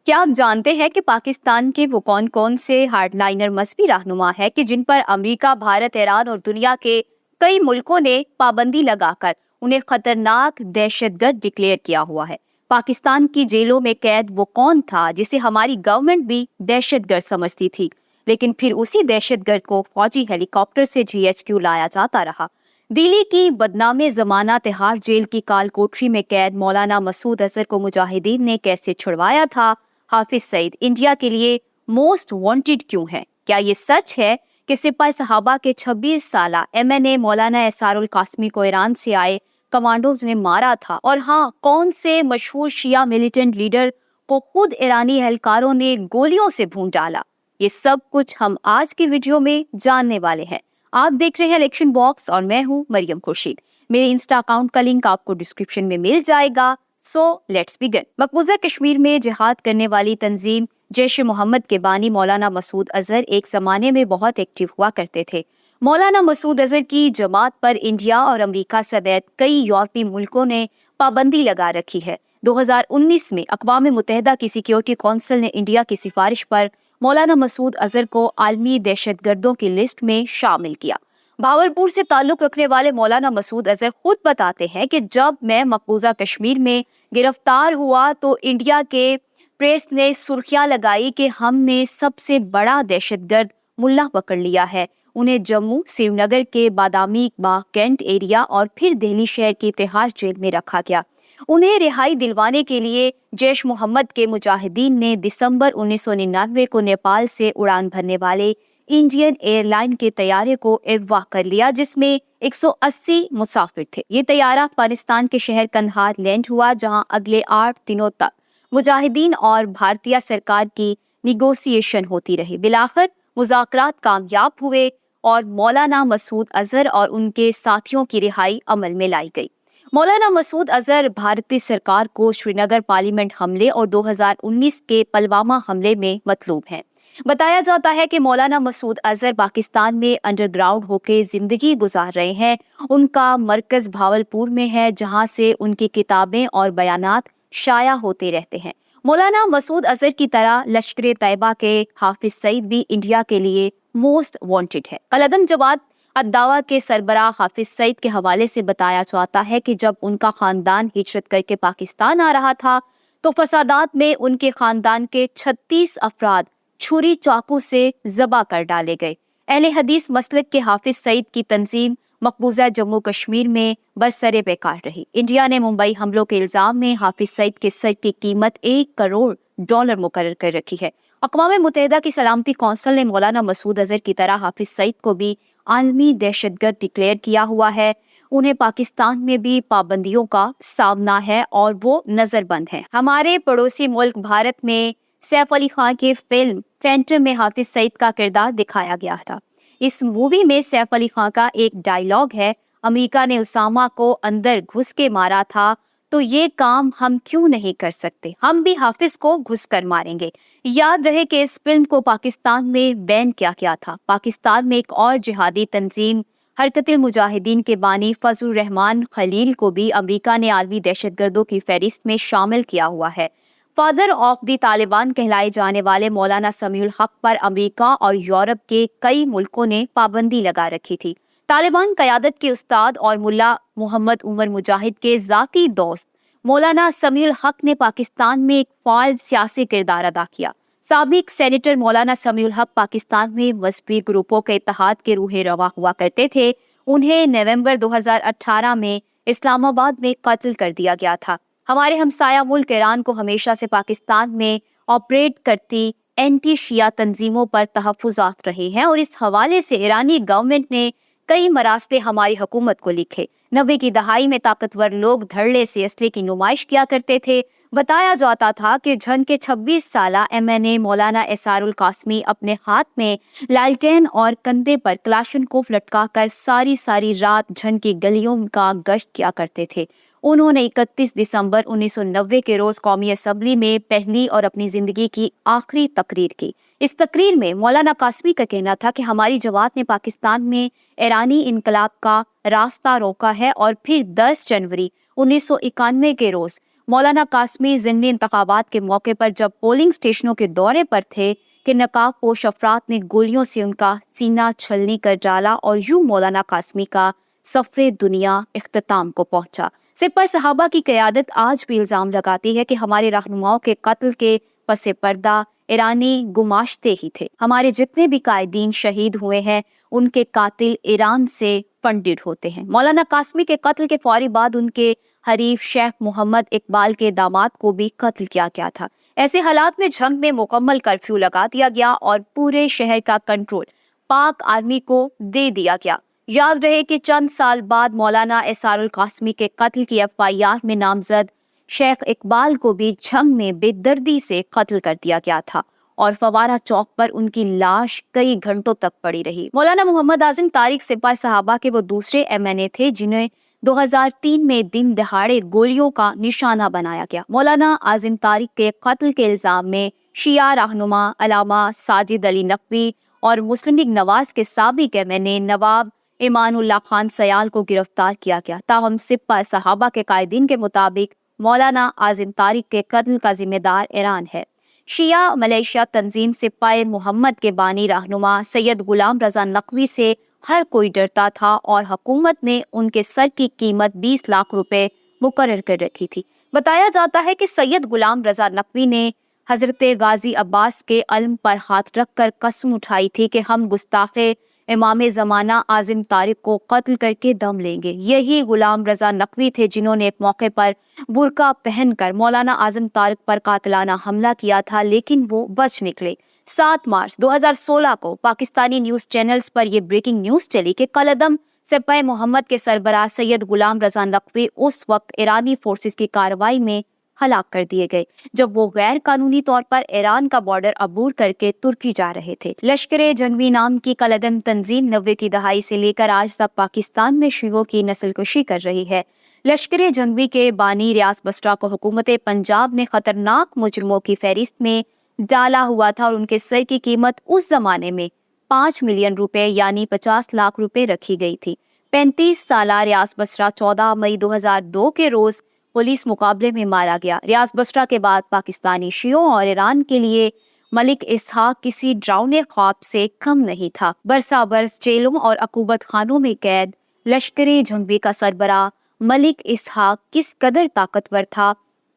क्या आप जानते हैं कि पाकिस्तान के वो कौन कौन से हार्डलाइनर मजहबी रहनुमा है कि जिन पर अमेरिका, भारत, ईरान और दुनिया के कई मुल्कों ने पाबंदी लगाकर उन्हें खतरनाक दहशतगर्द डिक्लेयर किया हुआ है। पाकिस्तान की जेलों में कैद वो कौन था जिसे हमारी गवर्नमेंट भी दहशतगर्द समझती थी, लेकिन फिर उसी दहशतगर्द को फौजी हेलीकॉप्टर से जीएचक्यू लाया जाता रहा। दिल्ली की बदनामे जमाना तिहाड़ जेल की काल कोठरी में कैद मौलाना मसूद अजहर को मुजाहिदीन ने कैसे छुड़वाया था? हाफिज सईद इंडिया के लिए मोस्ट वांटेड क्यों है? क्या ये सच है कि सिपाही सहाबा के 26 साला एमएनए मौलाना एसारुल कासमी को ईरान से आए कमांडोज ने मारा था? और हाँ, कौन से मशहूर शिया मिलिटेंट लीडर को खुद ईरानी एहलकारों ने गोलियों से भून डाला? ये सब कुछ हम आज की वीडियो में जानने वाले हैं। आप देख रहे हैं इलेक्शन बॉक्स और मैं हूँ मरियम खुर्शीद। मेरे इंस्टा अकाउंट का लिंक आपको डिस्क्रिप्शन में मिल जाएगा। So let's begin. मकबूजा कश्मीर में जिहाद करने वाली तंजीम जैश मोहम्मद के बानी मौलाना मसूद अजहर एक जमाने में बहुत एक्टिव हुआ करते थे। मौलाना मसूद अजहर की जमात पर इंडिया और अमेरिका समेत कई यूरोपीय मुल्कों ने पाबंदी लगा रखी है। 2019 में अक़वाम मुत्तहिदा की सिक्योरिटी कौंसिल ने इंडिया की सिफारिश पर मौलाना मसूद अजहर को आलमी दहशतगर्दों की लिस्ट में शामिल किया। भावलपुर से ताल्लुक रखने वाले मौलाना मसूद अजहर खुद बताते हैं कि जब मैं मकबूजा कश्मीर में गिरफ्तार हुआ तो इंडिया के प्रेस ने सुर्खियां लगाई कि हमने सबसे बड़ा दहशतगर्द मुल्ला पकड़ लिया है। उन्हें जम्मू, श्रीनगर के बादामी बाग कैंट एरिया और फिर दिल्ली शहर की तिहाड़ जेल में रखा गया। उन्हें रिहाई दिलवाने के लिए जैश मोहम्मद के मुजाहिदीन ने दिसंबर 1999 को नेपाल से उड़ान भरने वाले इंडियन एयरलाइन के तैयारे को अगवा कर लिया, जिसमें 180 मुसाफिर थे। ये तैयारा अफगानिस्तान के शहर कंधार लैंड हुआ, जहां अगले 8 दिनों तक मुजाहिदीन और भारतीय सरकार की निगोसिएशन होती रही। बिलाखिर मुज़ाकरात कामयाब हुए और मौलाना मसूद अजहर और उनके साथियों की रिहाई अमल में लाई गई। मौलाना मसूद अजहर भारतीय सरकार को श्रीनगर पार्लियामेंट हमले और 2019 के पुलवामा हमले में मतलूब हैं। बताया जाता है कि मौलाना मसूद अजहर पाकिस्तान में अंडरग्राउंड होकर जिंदगी गुजार रहे हैं। उनका मरकज भावलपुर में है, जहां से उनकी किताबें और बयानात शाया होते रहते हैं। मौलाना मसूद अजहर की तरह लश्कर तैयबा के हाफिज सईद भी इंडिया के लिए मोस्ट वांटेड है। कलअदम जमात अद्दावा के सरबराह हाफिज सईद के हवाले से बताया जाता है कि जब उनका खानदान हिजरत करके पाकिस्तान आ रहा था तो फसादात में उनके खानदान के 36 अफराद छुरी चाकू से जबा कर डाले गए। अहले हदीस मसलक के हाफिज सईद की तंजीम मकबूजा जम्मू कश्मीर में बरसरे बेकार रही। इंडिया ने मुंबई हमलों के इल्जाम में हाफिज सईद के सर की कीमत $1 करोड़ मुकर्रर कर रखी है। अक़वाम मुत्तहिदा की सलामती कौंसिल ने मौलाना मसूद अजहर की तरह हाफिज सईद को भी आलमी दहशतगर्द डिक्लेयर किया हुआ है। उन्हें पाकिस्तान में भी पाबंदियों का सामना है और वो नजरबंद है। हमारे पड़ोसी मुल्क भारत में सैफ अली खान की फिल्म फैंटम में हाफिज सईद का किरदार दिखाया गया था। इस मूवी में सैफ अली खान का एक डायलॉग है, अमेरिका ने उसामा को अंदर घुस के मारा था तो ये काम हम क्यों नहीं कर सकते, हम भी हाफिज को घुस कर मारेंगे। याद रहे कि इस फिल्म को पाकिस्तान में बैन किया गया था। पाकिस्तान में एक और जिहादी तंजीम हरकत-ए मुजाहिदीन के बानी फजलुर रहमान खलील को भी अमेरिका ने आलमी दहशतगर्दों की फहरिस्त में शामिल किया हुआ है। फादर ऑफ द तालिबान कहलाए जाने वाले मौलाना समीउल हक पर अमेरिका और यूरोप के कई मुल्कों ने पाबंदी लगा रखी थी। तालिबान क़यादत के उस्ताद और मुल्ला मोहम्मद उमर मुजाहिद के ज़ाती दोस्त मौलाना समीउल हक ने पाकिस्तान में एक फ़ाल सियासी किरदार अदा किया। साबिक सेनेटर मौलाना समीउल हक पाकिस्तान में मजहबी ग्रुपों के इत्तेहाद के रूहे रवा हुआ करते थे। उन्हें नवंबर 2018 में इस्लामाबाद में कत्ल कर दिया गया था। हमारे हमसाया मुल्क ईरान को हमेशा से पाकिस्तान में ऑपरेट करती एंटी शिया तंजीमों पर तहफ़्फ़ुज़ात रहे हैं और इस हवाले से ईरानी गवर्नमेंट ने कई मरासले हमारी हुकूमत को लिखे। 90 की दहाई में ताकतवर लोग धड़ल्ले से असले की नुमाइश किया करते थे। बताया जाता था कि झन के 26 साला एमएनए मौलाना एसारुल कासमी अपने हाथ में लालटेन और कंधे पर क्लाशनकोफ लटका कर सारी रात झन की गलियों का गश्त किया करते थे। उन्होंने 31 दिसंबर 1990 के रोज कौमी असम्बली में पहली और अपनी जिंदगी की आखिरी तकरीर की। इस तकरीर में मौलाना कासमी का कहना था कि हमारी जमात ने पाकिस्तान में ईरानी इनकलाब का रास्ता रोका है और फिर 10 जनवरी 1991 के रोज मौलाना कासमी ज़िमनी इंतखाबात के मौके पर जब पोलिंग स्टेशनों के दौरे पर थे कि नकाबपोश अफराद ने गोलियों से उनका सीना छलनी कर डाला और यूं मौलाना कासमी का सफरे दुनिया इख्तिताम को पहुंचा। सिपह सहाबा की क़यादत आज भी इल्ज़ाम लगाती है कि हमारे रहनुमाओं के कत्ल के पसे पर्दा ईरानी गुमाश्ते ही थे। हमारे जितने भी कायदीन शहीद हुए हैं उनके कातिल ईरान से फंडेड होते हैं। मौलाना कासमी के कत्ल के फौरी बाद उनके हरीफ शेख मोहम्मद इकबाल के दामाद को भी कत्ल किया गया था। ऐसे हालात में झंग में मुकम्मल कर्फ्यू लगा दिया गया और पूरे शहर का कंट्रोल पाक आर्मी को दे दिया गया। याद रहे कि चंद साल बाद मौलाना एसारुल कासमी के कत्ल की एफआईआर में नामजद शेख इकबाल को भी झंग में बेदर्दी से कत्ल कर दिया गया था और फवारा चौक पर उनकी लाश कई घंटों तक पड़ी रही। मौलाना मोहम्मद आजिम तारिक सिपाही सहाबा के वो दूसरे एमएनए थे जिन्हें 2003 में दिन दहाड़े गोलियों का निशाना बनाया गया। मौलाना आजिम तारिक के कत्ल के इल्जाम में शिया रहनुमा अलामा साजिद अली नकवी और मुस्लिम लीग नवाज के साबिक एमएनए नवाब ईमानुल्लाह खान सयाल को गिरफ्तार किया गया। ताहम सिपह सहाबा के कायदीन के मुताबिक मौलाना आजिम तारिक के कत्ल का जिम्मेदार ईरान है। शिया मलेशिया तंजीम सिपाही मोहम्मद के बानी रहनुमा सैयद गुलाम रजा नकवी से हर कोई डरता था और हुकूमत ने उनके सर की कीमत 20 लाख रुपए मुकर्रर कर रखी थी। बताया जाता है कि सैयद गुलाम रजा नकवी ने हजरत गाजी अब्बास के अल्म पर हाथ रखकर कसम उठाई थी कि हम गुस्ताखे इमाम ज़माना आजिम तारिक को कत्ल करके दम लेंगे। यही गुलाम रजा नकवी थे जिन्होंने एक मौके पर बुर्का पहनकर मौलाना आजिम तारिक पर कातिलाना हमला किया था, लेकिन वो बच निकले। 7 मार्च 2016 को पाकिस्तानी न्यूज़ चैनल्स पर यह ब्रेकिंग न्यूज़ चली कि कलअदम सिपाही मोहम्मद के सरबराह सैयद गुलाम रजा नकवी उस वक्त ईरानी फोर्सेस की कार्रवाई में हलाक कर दिए गए जब वो गैर कानूनी तौर पर ईरान का बॉर्डर अबूर करके तुर्की जा रहे थे। लश्कर जंगवी नाम की कलअदम तंजीम 90 की दहाई से लेकर आज तक पाकिस्तान में शियों की नस्लकुशी कर रही है। लश्कर जंगवी के बानी रियाज बसरा को हुकूमत पंजाब ने खतरनाक मुजरिमों की फहरिस्त में डाला हुआ था और उनके सर की कीमत उस जमाने में 5 मिलियन रुपए यानी 50 लाख रुपए रखी गई थी। 35 साला रियाज बसरा 14 मई 2002 के रोज पुलिस मुकाबले में मारा गया। रियाज बसरा के बाद पाकिस्तानी शियों और ईरान के लिए मलिक इसहाक किसी डरावने ख्वाब से कम नहीं था। बरसा बरस जेलों और अकूबत खानों में कैद लश्कर जंगवी का सरबराह मलिक इसहाक किस कदर ताकतवर था,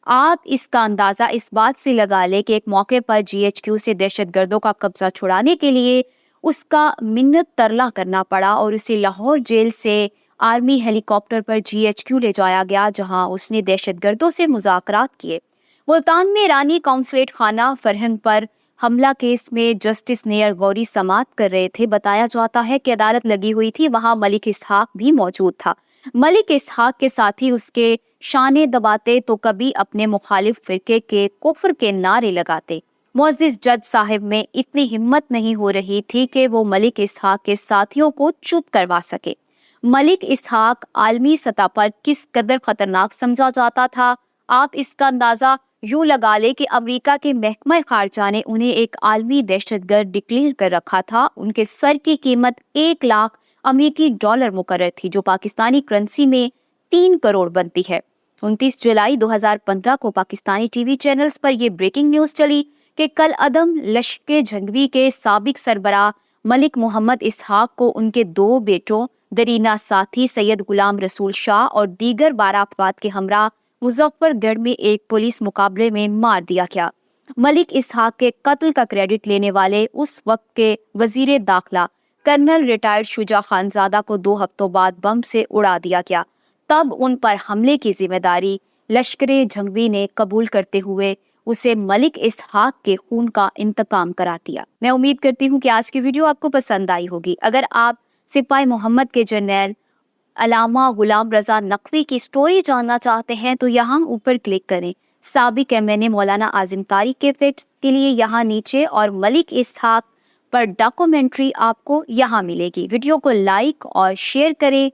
आप इसका अंदाजा इस बात से लगा ले कि एक मौके पर GHQ से दहशतगर्दों का कब्जा छुड़ाने के लिए उसका मिन्नत तरला करना पड़ा और उसे लाहौर जेल से आर्मी हेलीकॉप्टर पर GHQ ले जाया गया, जहां उसने दहशतगर्दों से मुज़ाकरात किए। मुल्तान में ईरानी कौंसलेट खाना फरहंग पर हमला केस में जस्टिस नेयर गौरी समाअत कर रहे थे। बताया जाता है कि अदालत लगी हुई थी, वहां मलिक इसहाक भी मौजूद था। मलिक इसहाक के साथी उसके शाने दबाते तो कभी अपने मुखालिफ फिरके के कुफ्र के नारे लगाते। मुअज़्ज़िज़ जज साहिब में इतनी हिम्मत नहीं हो रही थी कि वो मलिक इसहाक के साथियों को चुप करवा सके। मलिक इसहाक आलमी सतह पर किस कदर खतरनाक समझा जाता था, आप इसका अंदाजा यूं लगा ले कि अमेरिका के महकमा खारजा ने उन्हें एक आलमी दहशतगर्द डिक्लेयर कर रखा था। उनके सर की कीमत 1 लाख अमेरिकी डॉलर मुकर्रर थी, जो पाकिस्तानी करेंसी में 3 करोड़ बनती है। 29 जुलाई 2015 को पाकिस्तानी टीवी चैनल्स पर यह ब्रेकिंग न्यूज़ चली कि कलअदम लश्कर जंगवी के साबिक सरबराह मलिक मोहम्मद इसहाक को उनके 2 बेटों दरीना साथी सैयद गुलाम रसूल शाह और दीगर 12 अफराद के हमरा मुजफ्फरगढ़ में एक पुलिस मुकाबले में मार दिया गया। मलिक इसहाक के कत्ल का क्रेडिट लेने वाले उस वक्त के वजीर दाखिला कर्नल रिटायर्ड शुजा खानजादा को 2 हफ्तों बाद बम से उड़ा दिया गया। तब उन पर हमले की जिम्मेदारी लश्कर जंगवी ने कबूल करते हुए उसे मलिक इसहाक के खून का इंतकाम करा दिया। मैं उम्मीद करती हूँ कि आज की वीडियो आपको पसंद आई होगी। अगर आप सिपाही मोहम्मद के जर्नैल अलामा गुलाम रजा नकवी की स्टोरी जानना चाहते हैं तो यहाँ ऊपर क्लिक करें। साबिक एमएनए मौलाना आजिम तारिक के फैक्ट्स के लिए यहाँ नीचे और मलिक इसहाक पर डॉक्यूमेंट्री आपको यहाँ मिलेगी। वीडियो को लाइक और शेयर करें,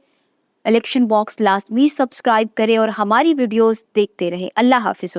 इलेक्शन बॉक्स लास्ट में सब्सक्राइब करें और हमारी वीडियोस देखते रहें। अल्लाह हाफिज़।